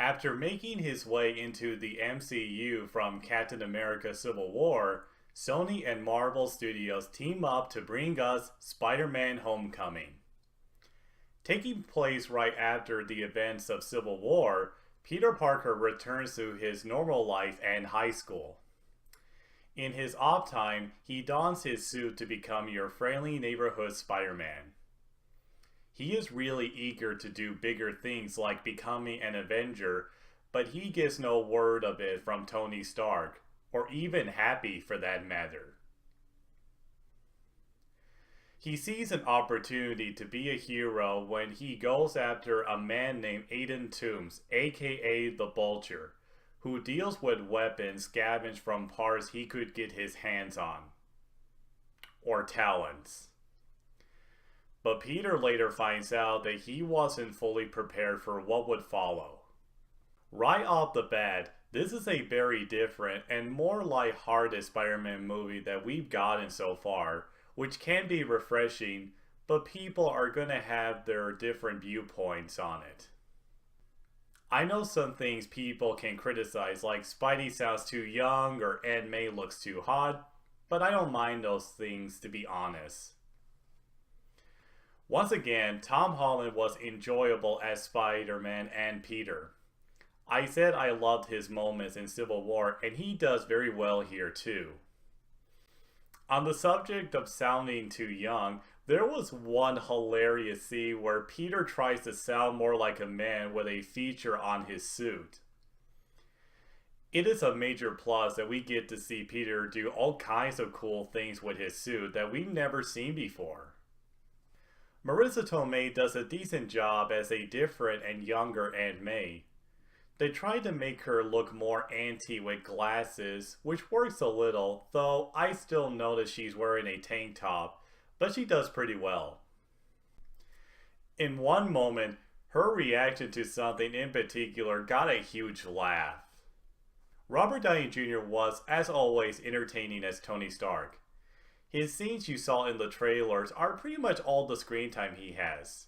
After making his way into the MCU from Captain America Civil War, Sony and Marvel Studios team up to bring us Spider-Man Homecoming. Taking place right after the events of Civil War, Peter Parker returns to his normal life and high school. In his off time, he dons his suit to become your friendly neighborhood Spider-Man. He is really eager to do bigger things like becoming an Avenger, but he gets no word of it from Tony Stark, or even Happy for that matter. He sees an opportunity to be a hero when he goes after a man named Aiden Toombs, aka the Vulture, who deals with weapons scavenged from parts he could get his hands on. Or talents. But Peter later finds out that he wasn't fully prepared for what would follow. Right off the bat, this is a very different and more lighthearted Spider-Man movie that we've gotten so far, which can be refreshing, but people are gonna have their different viewpoints on it. I know some things people can criticize, like Spidey sounds too young or Aunt May looks too hot, but I don't mind those things, to be honest. Once again, Tom Holland was enjoyable as Spider-Man and Peter. I said I loved his moments in Civil War, and he does very well here too. On the subject of sounding too young, there was one hilarious scene where Peter tries to sound more like a man with a feature on his suit. It is a major plus that we get to see Peter do all kinds of cool things with his suit that we've never seen before. Marissa Tomei does a decent job as a different and younger Aunt May. They tried to make her look more auntie with glasses, which works a little, though I still notice she's wearing a tank top, but she does pretty well. In one moment, her reaction to something in particular got a huge laugh. Robert Downey Jr. was, as always, entertaining as Tony Stark. His scenes you saw in the trailers are pretty much all the screen time he has.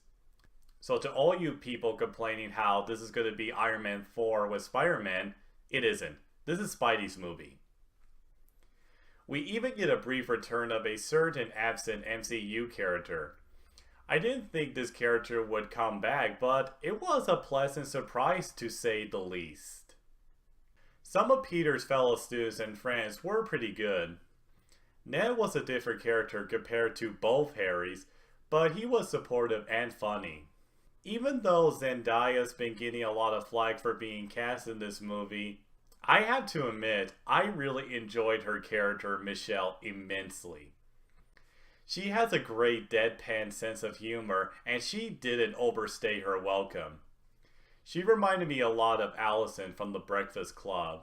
So to all you people complaining how this is going to be Iron Man 4 with Spider-Man, it isn't. This is Spidey's movie. We even get a brief return of a certain absent MCU character. I didn't think this character would come back, but it was a pleasant surprise to say the least. Some of Peter's fellow students and friends were pretty good. Ned was a different character compared to both Harrys, but he was supportive and funny. Even though Zendaya's been getting a lot of flack for being cast in this movie, I have to admit, I really enjoyed her character, Michelle, immensely. She has a great deadpan sense of humor, and she didn't overstay her welcome. She reminded me a lot of Allison from The Breakfast Club.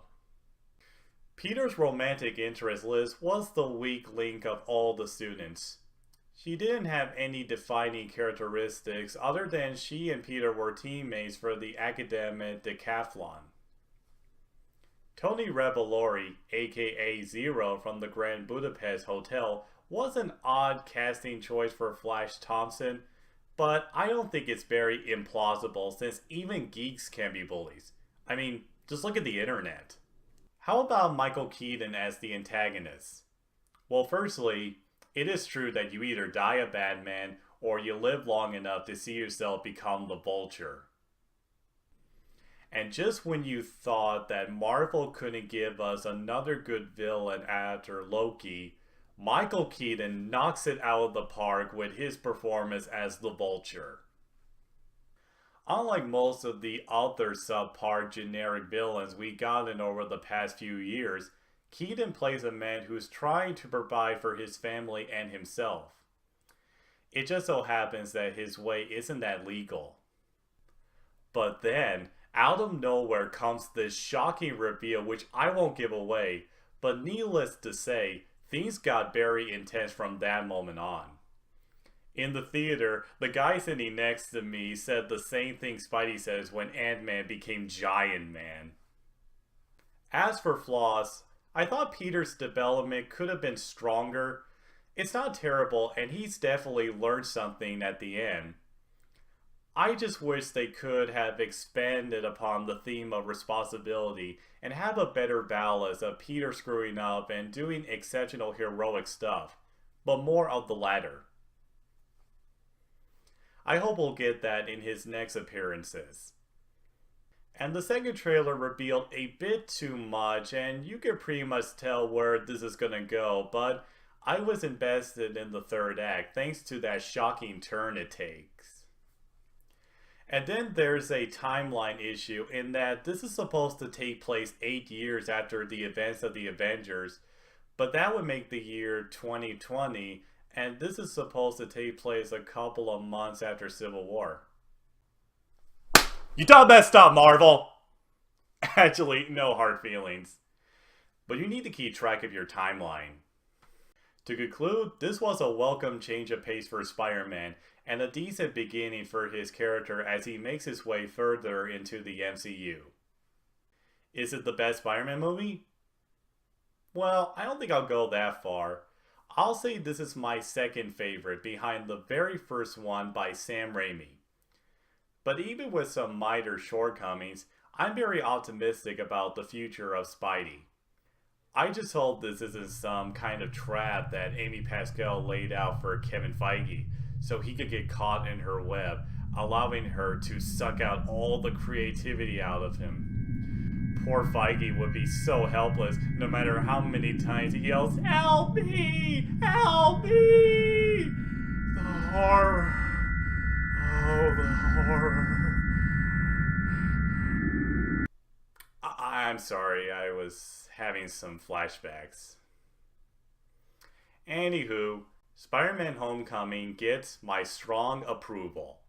Peter's romantic interest, Liz, was the weak link of all the students. She didn't have any defining characteristics other than she and Peter were teammates for the academic decathlon. Tony Revolori, aka Zero from the Grand Budapest Hotel, was an odd casting choice for Flash Thompson, but I don't think it's very implausible since even geeks can be bullies. I mean, just look at the internet. How about Michael Keaton as the antagonist? Well, firstly, it is true that you either die a bad man or you live long enough to see yourself become the Vulture. And just when you thought that Marvel couldn't give us another good villain after Loki, Michael Keaton knocks it out of the park with his performance as the Vulture. Unlike most of the other subpar generic villains we've gotten over the past few years, Keaton plays a man who's trying to provide for his family and himself. It just so happens that his way isn't that legal. But then, out of nowhere comes this shocking reveal which I won't give away, but needless to say, things got very intense from that moment on. In the theater, the guy sitting next to me said the same thing Spidey says when Ant-Man became Giant Man. As for flaws, I thought Peter's development could have been stronger. It's not terrible, and he's definitely learned something at the end. I just wish they could have expanded upon the theme of responsibility and have a better balance of Peter screwing up and doing exceptional heroic stuff, but more of the latter. I hope we'll get that in his next appearances. And the second trailer revealed a bit too much, and you can pretty much tell where this is gonna go, but I was invested in the third act thanks to that shocking turn it takes. And then there's a timeline issue in that this is supposed to take place 8 years after the events of the Avengers, but that would make the year 2020, and this is supposed to take place a couple of months after Civil War. You done messed up, Marvel! Actually, no hard feelings. But you need to keep track of your timeline. To conclude, this was a welcome change of pace for Spider-Man, and a decent beginning for his character as he makes his way further into the MCU. Is it the best Spider-Man movie? Well, I don't think I'll go that far. I'll say this is my second favorite behind the very first one by Sam Raimi. But even with some minor shortcomings, I'm very optimistic about the future of Spidey. I just hope this isn't some kind of trap that Amy Pascal laid out for Kevin Feige so he could get caught in her web, allowing her to suck out all the creativity out of him. Poor Feige would be so helpless no matter how many times he yells, "Help me! Help me!" The horror. Oh, the horror. I'm sorry, I was having some flashbacks. Anywho, Spider-Man Homecoming gets my strong approval.